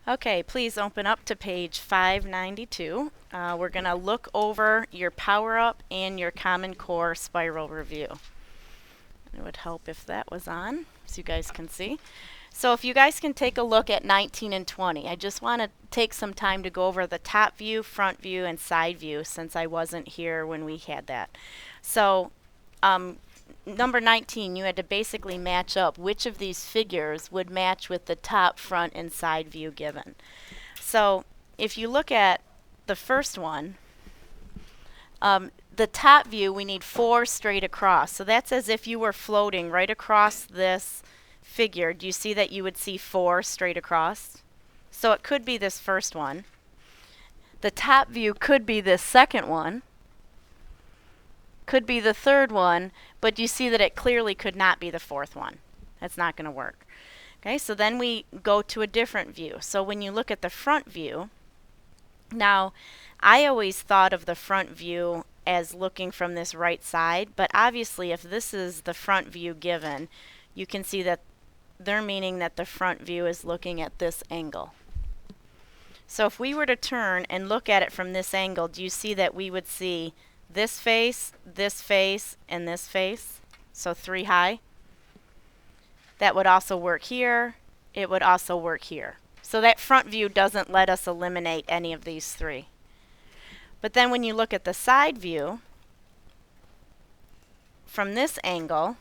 Okay, please open up to page 592. We're going to look over your Power Up and your Common Core spiral review. It would help if that was on, so you guys can see. So if you guys can take a look at 19 and 20, I just want to take some time to go over the top view, front view, and side view since I wasn't here when we had that. So number 19, you had to basically match up which of these figures would match with the top, front, and side view given. So if you look at the first one, the top view, we need 4 straight across. So that's as if you were floating right across this figure. Do you see that you would see 4 straight across? So it could be this first one. The top view could be this second one. Could be the third one, but you see that it clearly could not be the fourth one. That's not going to work. Okay, so then we go to a different view. So when you look at the front view, now I always thought of the front view as looking from this right side, but obviously if this is the front view given, you can see that they're meaning that the front view is looking at this angle. So if we were to turn and look at it from this angle, do you see that we would see this face, and this face? So 3 high. That would also work here. It would also work here. So that front view doesn't let us eliminate any of these 3. But then when you look at the side view, from this angle,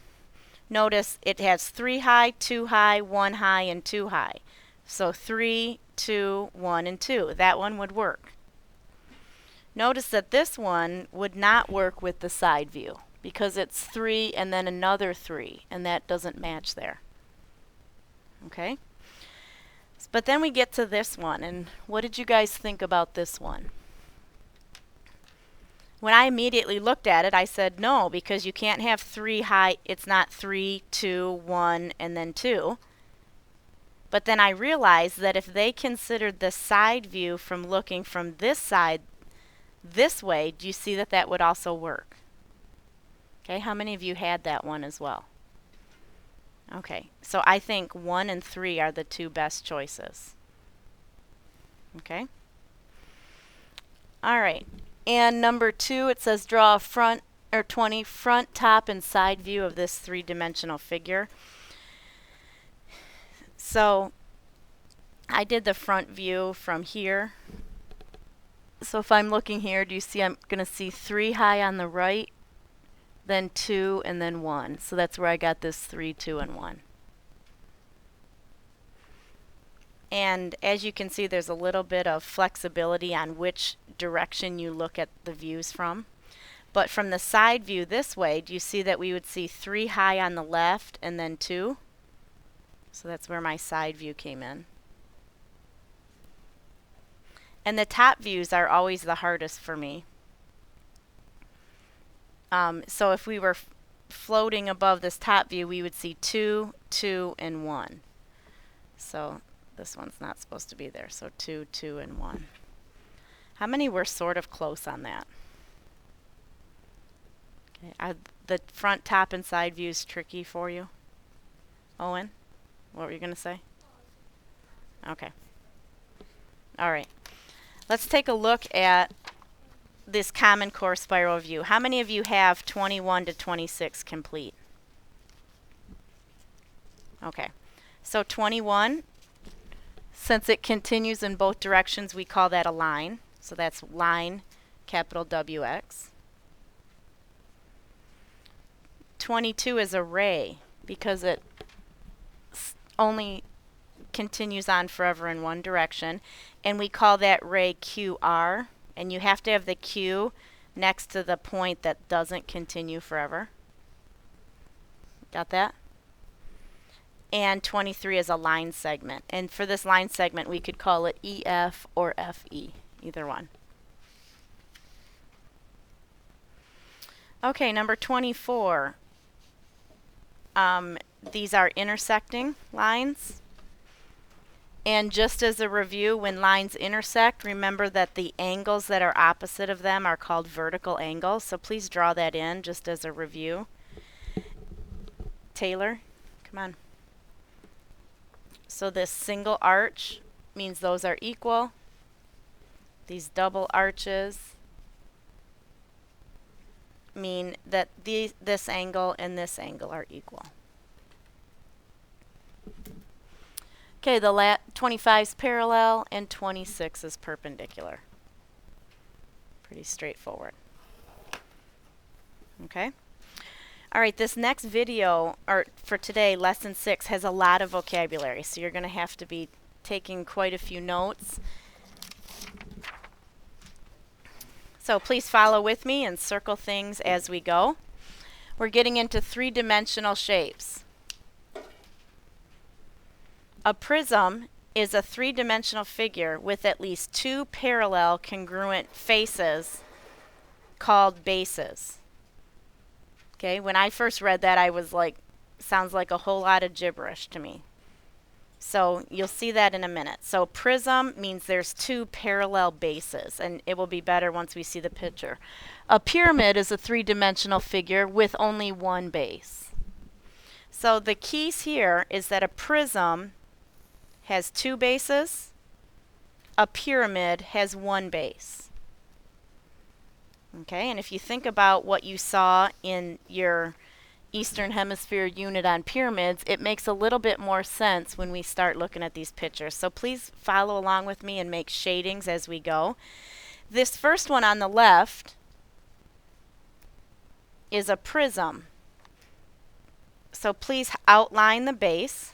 notice it has 3 high, 2 high, 1 high, and 2 high. So 3, 2, 1, and 2. That one would work. Notice that this one would not work with the side view because it's 3 and then another 3, and that doesn't match there. Okay? But then we get to this one, and what did you guys think about this one? When I immediately looked at it, I said no, because you can't have 3 high. It's not 3, 2, 1, and then 2. But then I realized that if they considered the side view from looking from this side this way, do you see that that would also work? Okay, how many of you had that one as well? Okay, so I think 1 and 3 are the 2 best choices. Okay? All right. And number 2, it says draw a front, or 20, front, top, and side view of this 3-dimensional figure. So I did the front view from here. So if I'm looking here, do you see I'm going to see 3 high on the right, then 2, and then 1. So that's where I got this 3, 2, and 1. And as you can see, there's a little bit of flexibility on which direction you look at the views from. But from the side view this way, do you see that we would see 3 high on the left and then 2? So that's where my side view came in. And the top views are always the hardest for me. So if we were floating above this top view, we would see 2, 2, and 1. So this one's not supposed to be there. So 2, 2, and 1. How many were sort of close on that? Okay. Are the front, top, and side views tricky for you? Owen, what were you going to say? Okay. All right. Let's take a look at this Common Core spiral view. How many of you have 21 to 26 complete? Okay. So 21, since it continues in both directions, we call that a line. So that's line, capital WX. 22 is a ray because it only continues on forever in one direction, and we call that ray QR, and you have to have the Q next to the point that doesn't continue forever. Got that? And 23 is a line segment, and for this line segment we could call it EF or FE, either one. Okay, number 24. These are intersecting lines. And just as a review, when lines intersect, remember that the angles that are opposite of them are called vertical angles. So please draw that in just as a review. Taylor, come on. So this single arch means those are equal. These double arches mean that this angle and this angle are equal. Okay, the 25 is parallel and 26 is perpendicular. Pretty straightforward. Okay. All right, this next video, or for today, lesson 6, has a lot of vocabulary, so you're going to have to be taking quite a few notes. So please follow with me and circle things as we go. We're getting into three-dimensional shapes. A prism is a three-dimensional figure with at least two parallel congruent faces called bases. Okay, when I first read that, I was like, sounds like a whole lot of gibberish to me. So you'll see that in a minute. So prism means there's two parallel bases, and it will be better once we see the picture. A pyramid is a three-dimensional figure with only one base. So the keys here is that a prism has two bases, a pyramid has one base. Okay, and if you think about what you saw in your Eastern Hemisphere unit on pyramids, it makes a little bit more sense when we start looking at these pictures. So please follow along with me and make shadings as we go. This first one on the left is a prism. So please outline the base.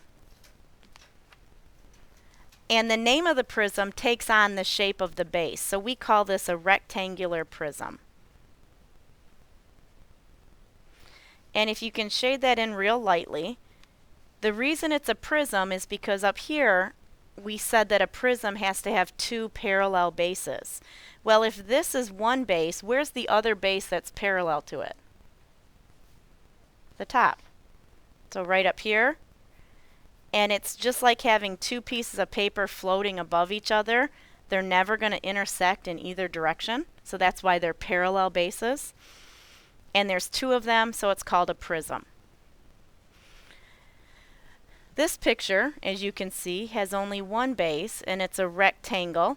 And the name of the prism takes on the shape of the base. So we call this a rectangular prism. And if you can shade that in real lightly, the reason it's a prism is because up here we said that a prism has to have two parallel bases. Well, if this is one base, where's the other base that's parallel to it? The top. So right up here. And it's just like having two pieces of paper floating above each other. They're never going to intersect in either direction. So that's why they're parallel bases. And there's two of them, so it's called a prism. This picture, as you can see, has only one base, and it's a rectangle.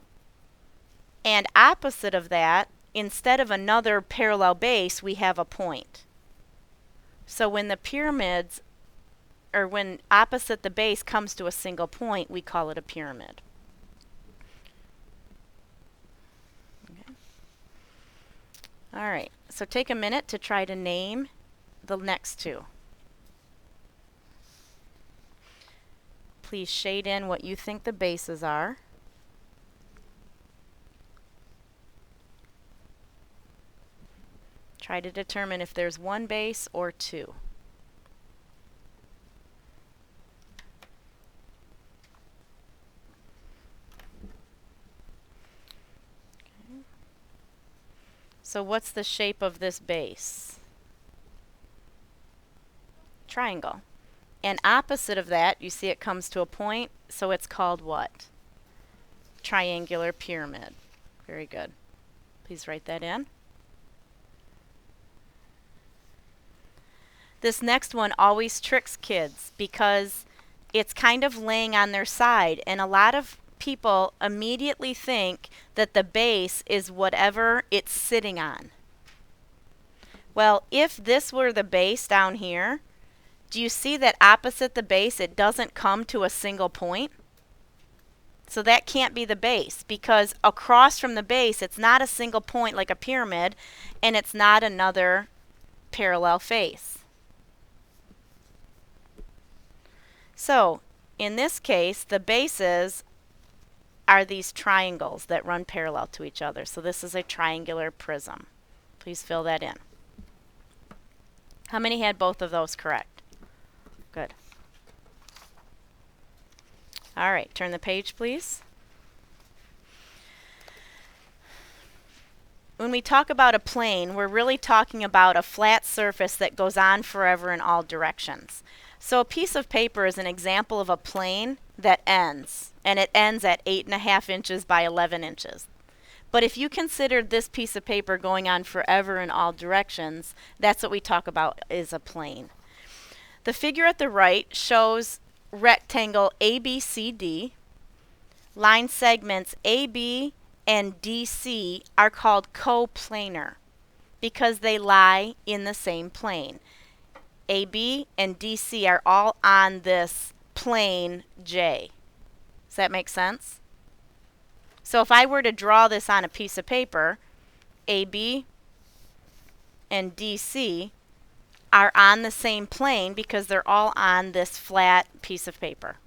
And opposite of that, instead of another parallel base, we have a point. So when the pyramids, or when opposite the base comes to a single point, we call it a pyramid. Okay. All right, so take a minute to try to name the next two. Please shade in what you think the bases are. Try to determine if there's one base or two. Okay. So what's the shape of this base? Triangle. And opposite of that, you see it comes to a point, so it's called what? Triangular pyramid. Very good. Please write that in. This next one always tricks kids because it's kind of laying on their side, and a lot of people immediately think that the base is whatever it's sitting on. Well, if this were the base down here, do you see that opposite the base it doesn't come to a single point? So that can't be the base because across from the base it's not a single point like a pyramid, and it's not another parallel face. So in this case the bases are these triangles that run parallel to each other. So this is a triangular prism. Please fill that in. How many had both of those correct? Good. All right, turn the page, please. When we talk about a plane, we're really talking about a flat surface that goes on forever in all directions. So a piece of paper is an example of a plane that ends, and it ends at 8.5 inches by 11 inches. But if you considered this piece of paper going on forever in all directions, that's what we talk about is a plane. The figure at the right shows rectangle ABCD line segments AB and DC are called coplanar because they lie in the same plane. AB and DC are all on this plane J. Does that make sense? So if I were to draw this on a piece of paper, AB and DC are on the same plane because they're all on this flat piece of paper.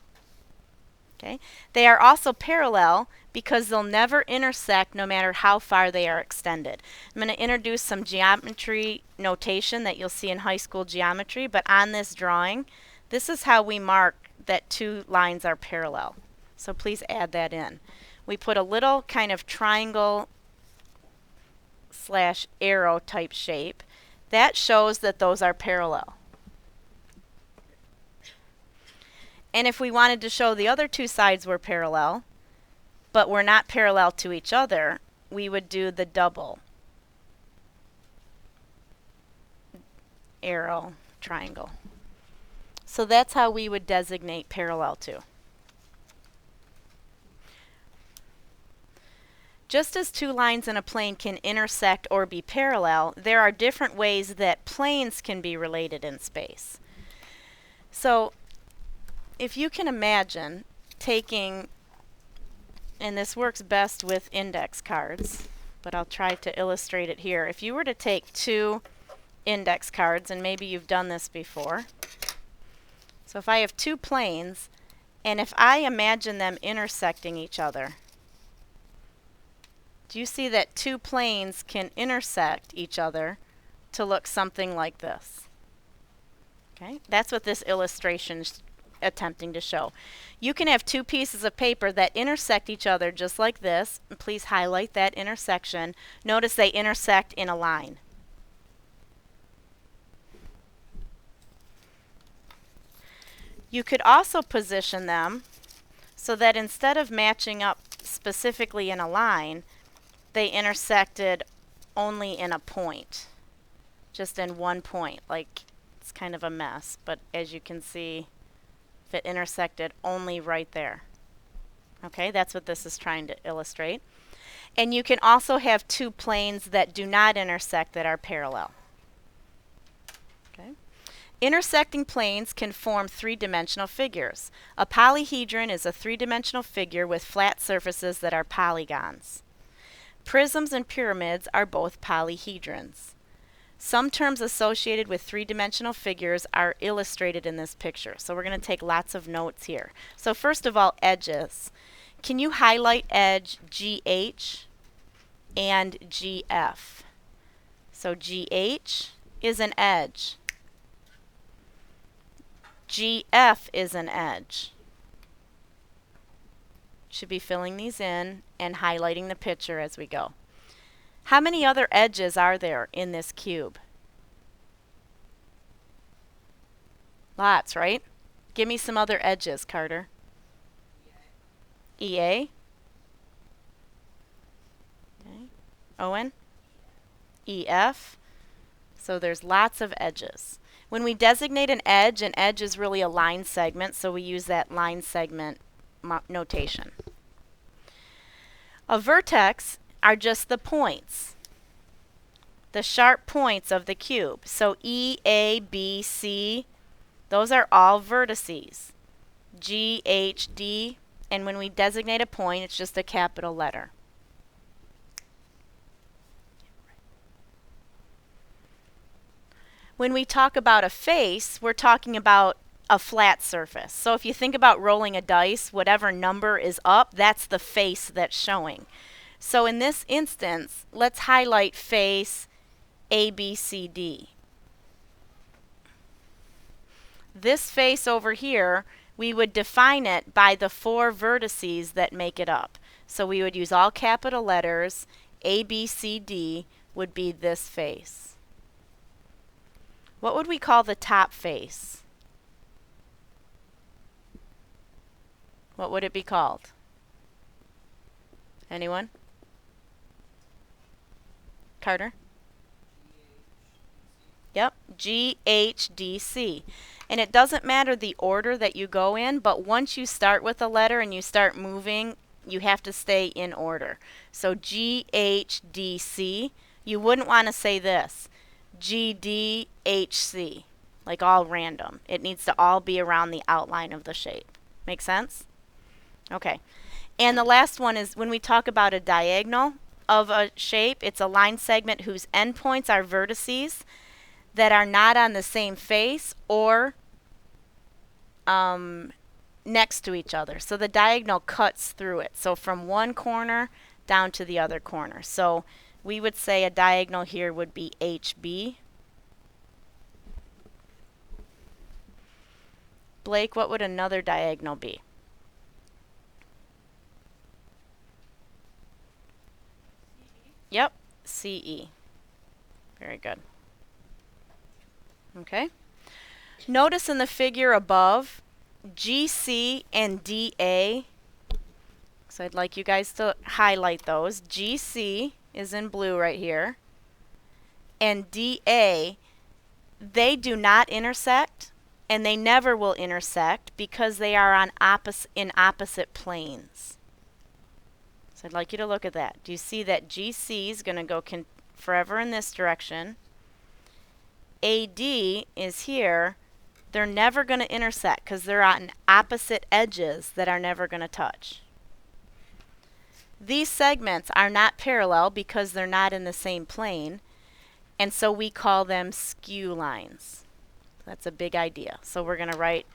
Okay? They are also parallel because they'll never intersect no matter how far they are extended. I'm going to introduce some geometry notation that you'll see in high school geometry, but on this drawing, this is how we mark that two lines are parallel. So please add that in. We put a little kind of triangle / arrow type shape. That shows that those are parallel. And if we wanted to show the other two sides were parallel, but were not parallel to each other, we would do the double arrow triangle. So that's how we would designate parallel to. Just as two lines in a plane can intersect or be parallel, there are different ways that planes can be related in space. So if you can imagine taking, and this works best with index cards, but I'll try to illustrate it here. If you were to take two index cards, and maybe you've done this before. So if I have two planes, and if I imagine them intersecting each other, do you see that two planes can intersect each other to look something like this? Okay, that's what this illustration is attempting to show. You can have two pieces of paper that intersect each other just like this. And please highlight that intersection. Notice they intersect in a line. You could also position them so that instead of matching up specifically in a line, they intersected only in a point, just in one point. Like, it's kind of a mess, but as you can see, if it intersected only right there. Okay, that's what this is trying to illustrate. And you can also have two planes that do not intersect that are parallel. Okay. Intersecting planes can form three-dimensional figures. A polyhedron is a three-dimensional figure with flat surfaces that are polygons. Prisms and pyramids are both polyhedrons. Some terms associated with three-dimensional figures are illustrated in this picture. So we're going to take lots of notes here. So first of all, edges. Can you highlight edge GH and GF? So GH is an edge. GF is an edge. Should be filling these in and highlighting the picture as we go. How many other edges are there in this cube? Lots, right? Give me some other edges, Carter. EA. Okay. Owen? EF. So there's lots of edges. When we designate an edge is really a line segment, so we use that line segment notation. A vertex are just the points, the sharp points of the cube. So E, A, B, C, those are all vertices. G, H, D, and when we designate a point, it's just a capital letter. When we talk about a face, we're talking about a flat surface. So if you think about rolling a dice, whatever number is up, that's the face that's showing. So in this instance, let's highlight face ABCD. This face over here, we would define it by the four vertices that make it up. So we would use all capital letters. ABCD would be this face. What would we call the top face? What would it be called? Anyone? Carter? Yep, GHDC. And it doesn't matter the order that you go in, but once you start with a letter and you start moving you have to stay in order. So GHDC, you wouldn't want to say this. GDHC, like all random. It needs to all be around the outline of the shape. Make sense? Okay. And the last one is when we talk about a diagonal of a shape, it's a line segment whose endpoints are vertices that are not on the same face or next to each other. So the diagonal cuts through it. So from one corner down to the other corner. So we would say a diagonal here would be HB. Blake, what would another diagonal be? Yep, CE. Very good. Okay. Notice in the figure above, GC and DA, so I'd like you guys to highlight those. GC is in blue right here. And DA, they do not intersect, and they never will intersect because they are on in opposite planes. So I'd like you to look at that. Do you see that GC is going to go forever in this direction? AD is here. They're never going to intersect because they're on opposite edges that are never going to touch. These segments are not parallel because they're not in the same plane, and so we call them skew lines. That's a big idea. So we're going to write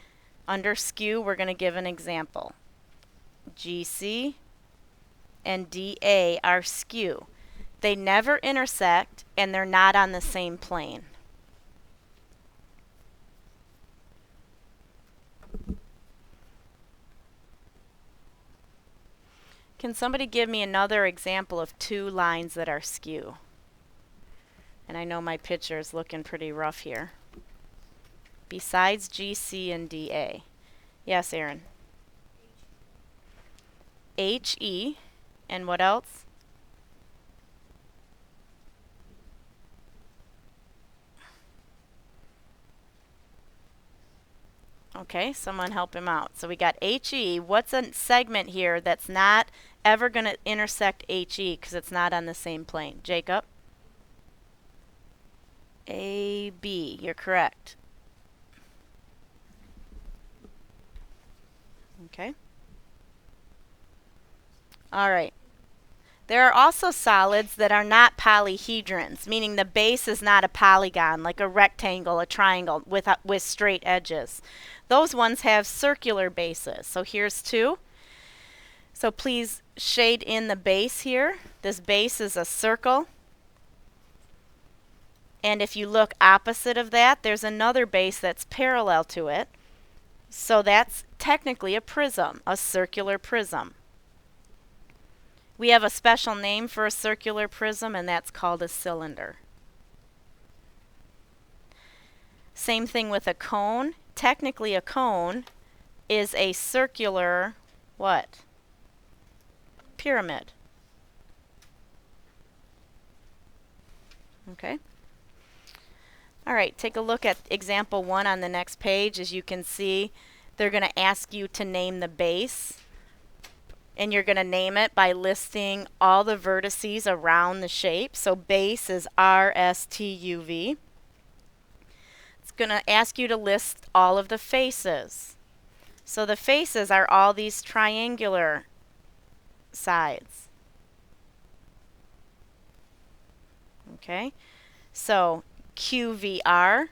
under skew, we're going to give an example. GC and DA are skew. They never intersect and they're not on the same plane. Can somebody give me another example of two lines that are skew? And I know my picture is looking pretty rough here. Besides GC and DA. Yes, Aaron? HE. And what else? Okay, someone help him out. So we got HE. What's a segment here that's not ever going to intersect HE because it's not on the same plane? Jacob? AB. You're correct. Okay. All right. There are also solids that are not polyhedrons, meaning the base is not a polygon, like a rectangle, a triangle with straight edges. Those ones have circular bases. So here's two. So please shade in the base here. This base is a circle. And if you look opposite of that, there's another base that's parallel to it. So that's technically a prism, a circular prism. We have a special name for a circular prism, and that's called a cylinder. Same thing with a cone. Technically, a cone is a circular, what? Pyramid. Okay. All right, take a look at example 1 on the next page. As you can see, they're going to ask you to name the base. And you're going to name it by listing all the vertices around the shape. So base is RSTUV. It's going to ask you to list all of the faces. So the faces are all these triangular sides. Okay, so QVR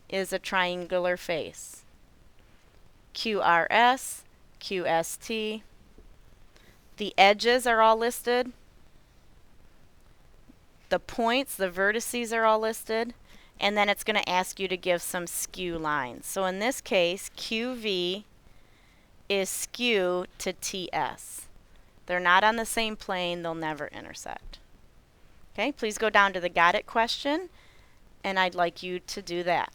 is a triangular face. QRS, QST. The edges are all listed. The points, the vertices are all listed. And then it's going to ask you to give some skew lines. So in this case, QV is skew to TS. They're not on the same plane. They'll never intersect. Okay, please go down to the got it question, and I'd like you to do that.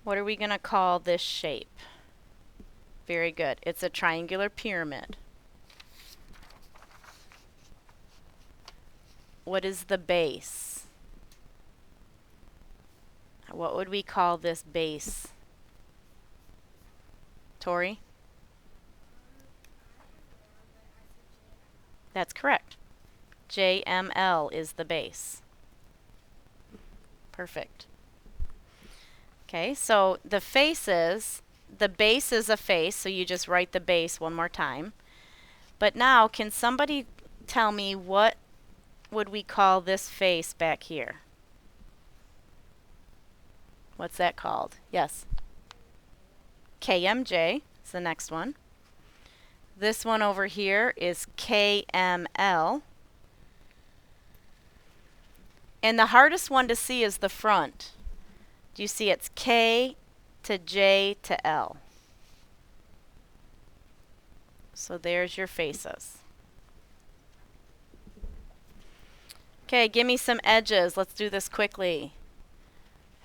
What are we going to call this shape? Very good. It's a triangular pyramid. What is the base? What would we call this base? Tori? That's correct. JML is the base. Perfect. Okay, so the faces, the base is a face, so you just write the base one more time. But now, can somebody tell me what would we call this face back here? What's that called? Yes. KMJ is the next one. This one over here is KML. And the hardest one to see is the front. Do you see it's K to J to L? So there's your faces. Okay, give me some edges. Let's do this quickly.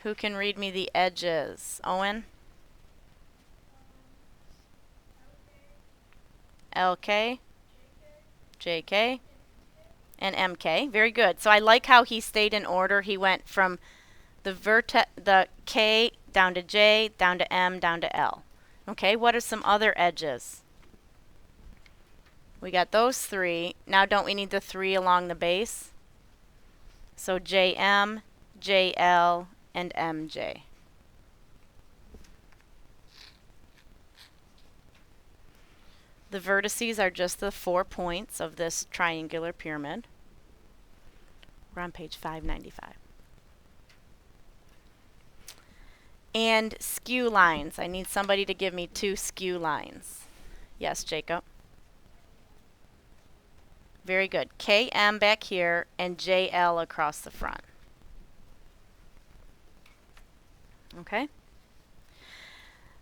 Who can read me the edges? Owen? LK? JK? And MK. Very good. So I like how he stayed in order. He went from the K down to J, down to M, down to L. Okay, what are some other edges? We got those three. Now don't we need the three along the base? So JM, JL, and MJ. The vertices are just the 4 points of this triangular pyramid. We're on page 595. And skew lines. I need somebody to give me 2 skew lines. Yes, Jacob? Very good. KM back here and JL across the front. Okay?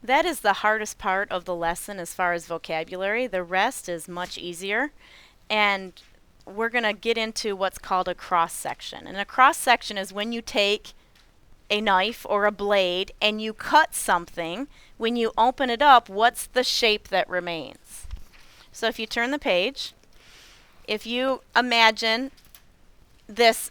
That is the hardest part of the lesson as far as vocabulary. The rest is much easier. And we're going to get into what's called a cross section. And a cross section is when you take a knife or a blade and you cut something. When you open it up, what's the shape that remains? So if you turn the page, if you imagine this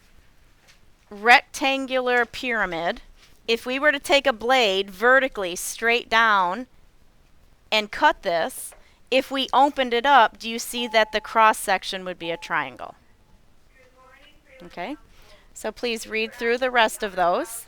rectangular pyramid, if we were to take a blade vertically straight down and cut this, if we opened it up, do you see that the cross section would be a triangle? Okay, so please read through the rest of those.